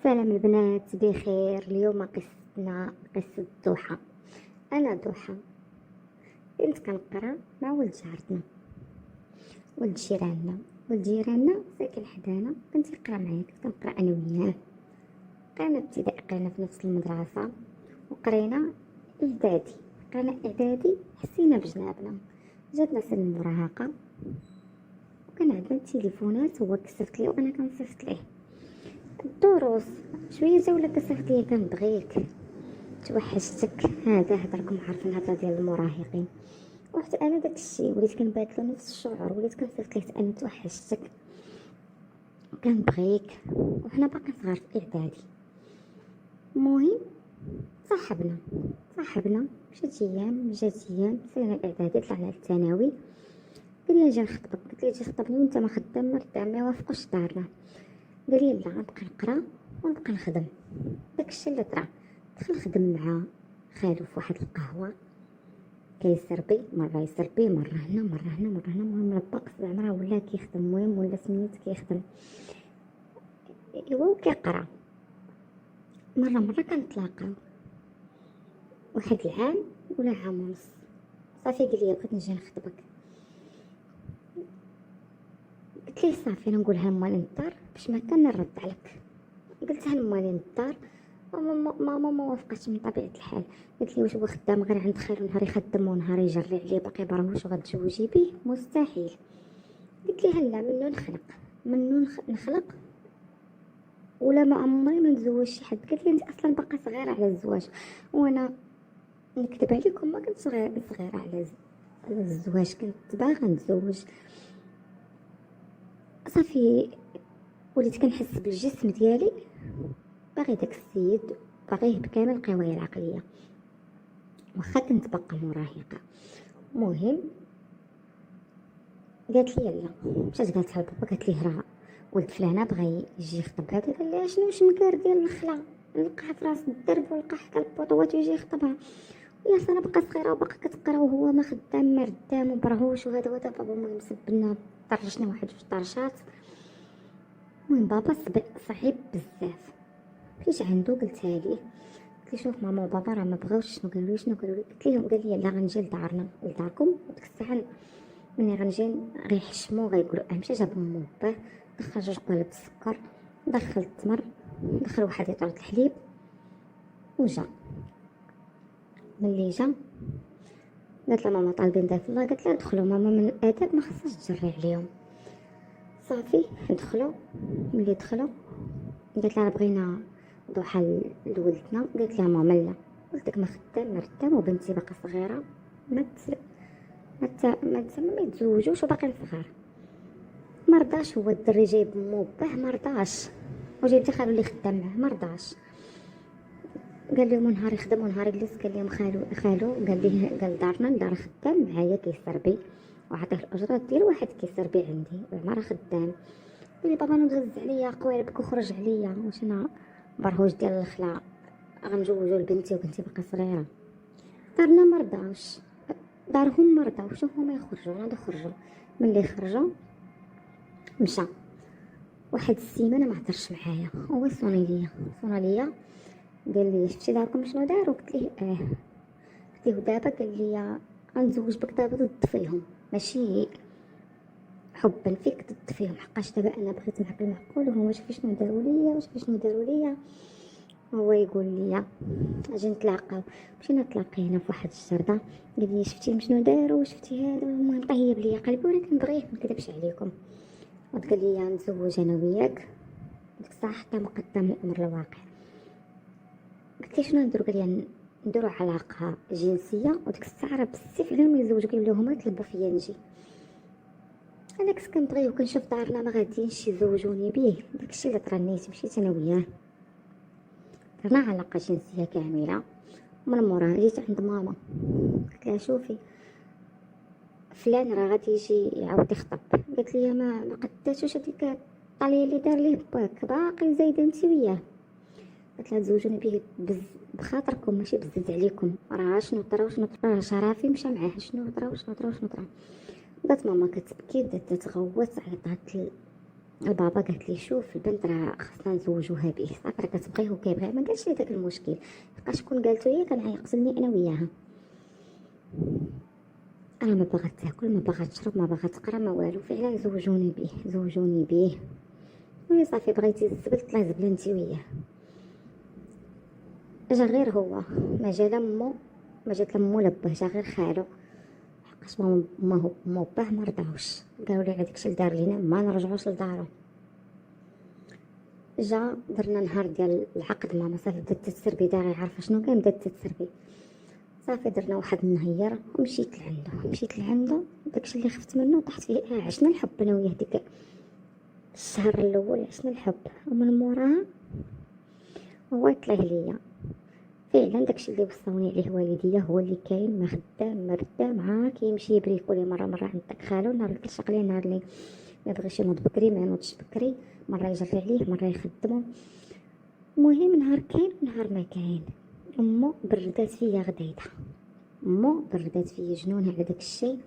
سلام البنات بخير. اليوم قصتنا قصة ضحى. أنا ضحى كنت كنقرا مع ولد جارتنا، ولد جيراننا ساكن حدانا. كنت يقرا معايا، كنت كنقرا أنا وياه. قرانا ابتدائي، قرانا في نفس المدرسة، وقرينا إعدادي. قرانا إعدادي حسينا بجنابنا، جاتنا سن المراهقة وكان عندنا التليفونات، هو كصيفط لي وأنا كنصيفط ليه. الدروس شويه جا ولا كصيفط ليا كنبغيك، توحشتك، هذا هضركم عارفين الهضره ديال المراهقين. وحتى انا داكشي وليت كنبادلو نفس الشعور، وليت كنصيفط ليه انا توحشتك كنبغيك، وحنا باقي صغار في اعدادي. المهم صاحبنا جات ايام سالينا الاعدادي، طلعنا للثانوي. قال لي جا نخطبك، قلت لي جي خطبني وانت ما خدام ما يوافقوش دارنا. قال لي لا، غنبقى نقرا ونبقى نخدم. داكشي اللي طرا. دخل خدم مع خالو في واحد القهوه، كيسربي مره يسربي مره هنا مره هنا مره هنا. المهم لبق 7 مرات ولا كيخدم، المهم ولا سميت كيخدم ايوا وكيقرا. مره كنتلاقاو واحد العام ولا عام ونص. صافي قال لي بغيت نجي نخطبك. قلت ليه صافي انا نقولها لمالي الدار باش ما كان نرد عليك. قلتها لمالي الدار، ماما ما وافقتش من طبيعه الحال. قلت لي واش هو خدام غير عند خالو، نهار يخدم ونهار يجري عليه باقي براهوش وغتزوجي بيه؟ مستحيل. قلت لي هلا منو نخلق ولا ما عمري ما نتزوج شي حد. قالت لي انت اصلا باقا صغيره على الزواج، وانا نكذب عليكم ما كنت صغيره على الزواج، كنت باغا نتزوج. صافي وليت كنحس بالجسم ديالي باغي داك السيد، باغيه بكامل القوايا العقليه، واخا كنت باقا مراهقه. مهم قالت لي يلا، مشات قالتها لبابا، قالت ليه راه ولد فلانه بغى يجي يخطب هذا. قال لي شنو شنكار ديال الخلا، نلقاها في راس الدرب ولقى حتى البوطوات ويجي يخطبها. يا انا باقا صغيره وباقا كتقرا وهو ما خدام ما ردام وبرهوش وهذا بابا. المهم سبنا طرشنا واحد جوج طرشات. المهم بابا صعيب بزاف. فاش عنده قلتها ليه، قلت لي شوف ماما وبابا راه ما بغاوش، شنو قالوا لي. قلت لهم، قال لي لا غنجي لدارنا لداركم، وديك الساعه ملي غنجي غيحشمو غيقولوا اهم شي جاب امو وباه. دخل 2 قوالب السكر، دخل التمر، دخل واحد ليطرة الحليب وجا. ملي جا قالت له ماما طالبين ذات الله. قالت لها دخلوا ماما، من الاداب ما خصهاش تجري عليهم. صافي دخلوا. ملي دخلوا قالت لها بغينا ضحى لولدنا. قالت لها ماما لا، ولدك ما خدام ما ردام وبنتي باقا صغيره، ما يتزوجوش وباقي صغار. مرضاش، هو الدري جايب مو باه مرضاش، وجايب لي خالو اللي خدام معاه مرضاش. قال لهم نهار يخدم ونهار يجلس. قال لهم خالو قال دارنا دار خدام معايا كيسربي، وعطيه الاجره ديالو واحد كيسربي عندي راه خدام. قال لي بابا انا مغز عليا قوالبك وخرج عليا، واش انا برهوش ديال الخلا غنجوجو لبنتي وبنتي باقا صغيره؟ دارنا مرضاوش، دارهم مرضاوش هما يخرجوا غادي يخرجوا. ملي خرجوا مشى واحد السيمانه ما هضرش معايا، هو صوني ليا قال لي شفتي داركم شنو داروا؟ قلت ليه قلت له دابا. قال لي غنزوج بك دابا ضد فيهم، ماشي حبا فيك ضد فيهم، حقاش دابا انا بغيت معك المعقول وهما شوفي شنو داروا ليا. هو يقول لي اجي نتلاقاو. مشينا تلاقينا في واحد الجرده. قال لي شفتي شنو داروا، شفتي هذا. المهم طيب ليا قلبي وانا كنبغيه، ما نكذبش عليكم. وقال لي نتزوج انا وياك. ديك الساعه حتى مقدم الامر الواقع. قلت لي شنو نديرو؟ قال لي نديرو علاقه جنسيه، وديك الساعه راه بزاف عليهم يتزوجوا. قال لهم يطلبوا فيا نجي. انا كنت كنبغيه وكنشوف دارنا ما غاديينش يزوجوني بيه. داكشي اللي طرنيت، مشيت انا وياه درنا علاقه جنسيه كامله. من موراها جيت عند ماما قلت لها شوفي فلان راه غادي يجي يعاود يخطب. قالت لي ما قداتوش هذيك الطاليه اللي دار ليه باك، باقي زايده انت وياه. قلت لها تزوجوني به بخاطركم ماشي بزز عليكم، راه شنو طرا شرافي مشى معاه، شنو طرا. بدات ماما كتبكي، بدات تغوت، عيطات البابا قالت لي شوف البنت راه خصنا نزوجوها به، صافي راه كتبغيه وكيبغيها، ما قالش لي داك المشكل، بقى شكون قالتو هي كان غيقتلني انا وياها. انا ما باغا تاكل، ما باغا تشرب، ما باغا تقرا، ما والو، فعلا زوجوني به زوجوني به. وي صافي بغيتي الزبل طلعي زبله انت وياه. جا غير هو، ما جا لا مو، ما جات لا مو لا باه، جا غير خالو، حقاش ما باه ما رضاوش، قالوا لي هذاك الشيء اللي دار لينا ما نرجعوش لدارو. جا درنا نهار ديال العقد، ماما صافي بدات تتسربي داغي عارفه شنو كان، بدات تتسربي. صافي درنا واحد النهير ومشيت لعندو، داكشي اللي خفت منه طحت فيه. عشنا الحب انا وياه ديك الشهر الاول، عشنا الحب، ومن موراها هو يطلع ليا. فعلا داكشي اللي وصوني عليه والديا هو اللي كاين، ما خدام ما ردام، عا كيمشي يبريكولي مره عند داك خالو، نهار اللي كتشق ليه، نهار اللي ما بغيش ينوض بكري ما ينوضش بكري، مره يجري عليه مره يخدمو. المهم نهار كاين ونهار ما كاين، امو بردات فيا غديتها، امو بردات فيا جنونها على داك الشيء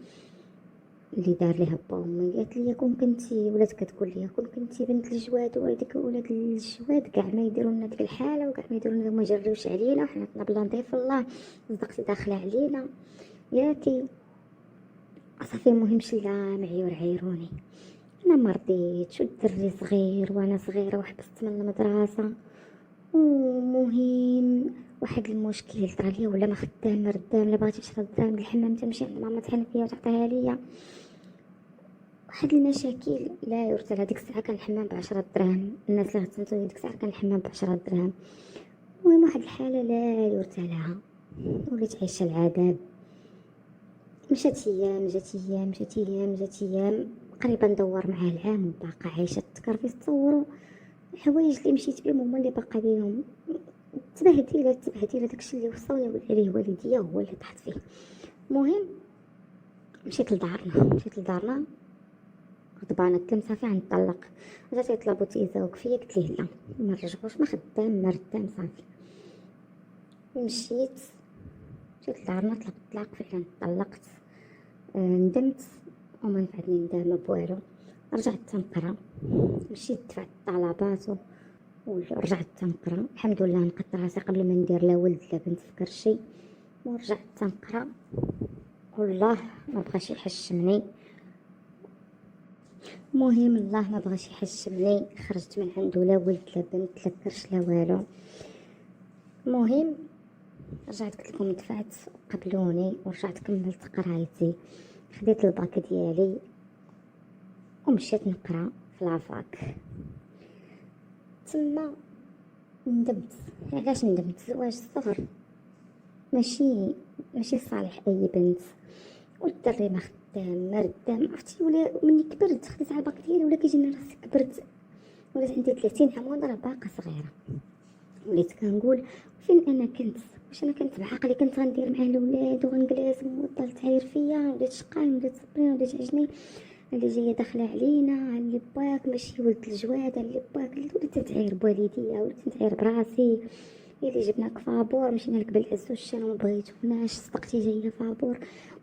اللي دار ليها با امي. قالت لي كون كنتي، ولات كتقول لي كون كنتي بنت الجواد وهذيك ولاد الجواد كاع ما يديروا لنا ديك الحاله، وكاع ما يديروا لنا، ما يجريوش علينا، وحنا كنا بلا نضيف الله، صدقتي داخله علينا ياكي. صافي المهم شلا معيور عيروني، انا ما رضيتش، والدري صغير وانا صغيره وحبست من المدرسه. ومهم واحد المشكل طرا ليا، ولا ما خدام ما ردام، لا بغيتي تشرب الدراهم للحمام تمشي عند ماما تحن فيا وتعطيها ليا. واحد المشاكل لا يرثى. هذيك الساعه كان الحمام ب10 دراهم، الناس اللي غتسنتو ديك الساعه كان الحمام ب10 دراهم. المهم واحد الحاله لا يرثى لها، وليت عايشه العذاب. مشات ايام جات ايام جات ايام جات ايام، قريبا ندور معاه العام وباقا عايشه تكرفي. تصوروا الحوايج اللي مشيت بهم هما اللي باقا بيهم. تبهديله داكشي اللي وصلني عليه والديا هو اللي طحت فيه. المهم مشيت لدارنا غضبانه، قلت لهم صافي غنطلق. جات يطلبوا تيزاوك فيا، قلت ليه لا ما رجعوش، ما خدام ما ردام، صافي مشيت لدارنا، طلق فعلا طلقت. ندمت وما نفعتني ندامه بوالو. رجعت تنقرا، مشيت دفعت الطلبات ورجعت تنقرا، الحمد لله نقدت راسي قبل ما ندير لا ولد لا بنت في كرشي، ورجعت تنقرا. والله ما بغاش يحشمني، المهم الله ما بغاش يحشمني، خرجت من عنده لا ولد لا بنت لا كرش لا والو. المهم رجعت قلت لكم دفعت قبلوني، ورجعت كملت قرايتي، خديت الباك ديالي ومشيت نقرا في لافاك. تما ندمت. علاش ندمت؟ زواج الصغر ماشي صالح اي بنت، والدري ما خدام ما ردام، عرفتي. ولا مني كبرت خديت على الباك ديالي ولا كيجيني راسي كبرت، ولات عندي 30 عام وانا راه باقا صغيره. وليت كنقول فين انا كنت، واش انا كنت بعقلي كنت غندير مع الاولاد وغنجلس وموطل تعاير فيا، وليت شقان وليت صبرين وليت عجني، اللي جايه داخله علينا اللي باك ماشي ولد الجواد، اللي باك وليت تعاير بوالديا، وليت نتعاير براسي. اللي جبناك فابور مشينا لك بالعز والشان وما بغيتوناش، صدقتي جايه فابور.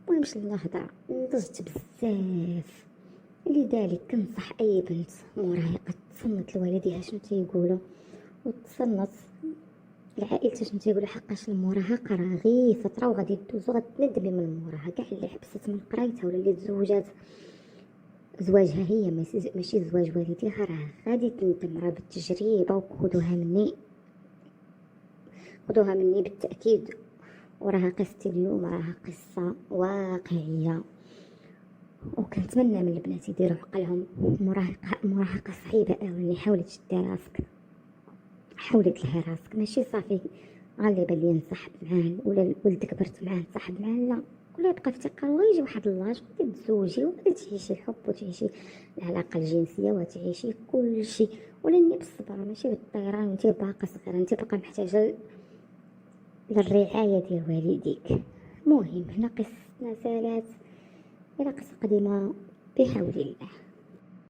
المهم شنو الهضره، نضجت بزاف. لذلك كنصح اي بنت مراهقه تصنت لوالديها شنو تيقولوا، وتصنت لعائلتها شنو تيقولوا، حقاش المراهقه راه غير فتره وغادي دوز وغتندمي من المراهقه. كاع اللي حبست من قرايتها ولا اللي تزوجات زواجها هي ماشي زواج والديها راه غادي تندم، راه بالتجربه. خذوها مني بالتاكيد، وراها قصتي اليوم راها قصه واقعيه، وكنتمنى من البنات يديروا عقلهم. مراهقه صعيبه قوي. حاولي تشدي راسك، حاولي تلهي راسك، ماشي صافي غالبا اللي نصاحب معاه ولا الولد كبرت معاه نصاحب معاه، لا، ولا يبقى افتقار ويجي واحد اللاج وغادي تزوجي وغادي تعيشي الحب وتعيشي العلاقه الجنسيه وتعيشي كل شيء، ولاني بالصبر ماشي بالطيران. انت باقا صغيره، انت باقا محتاجه للرعايه ديال والديك. المهم هنا قصتنا سالات الى قصه قديمه بحول الله.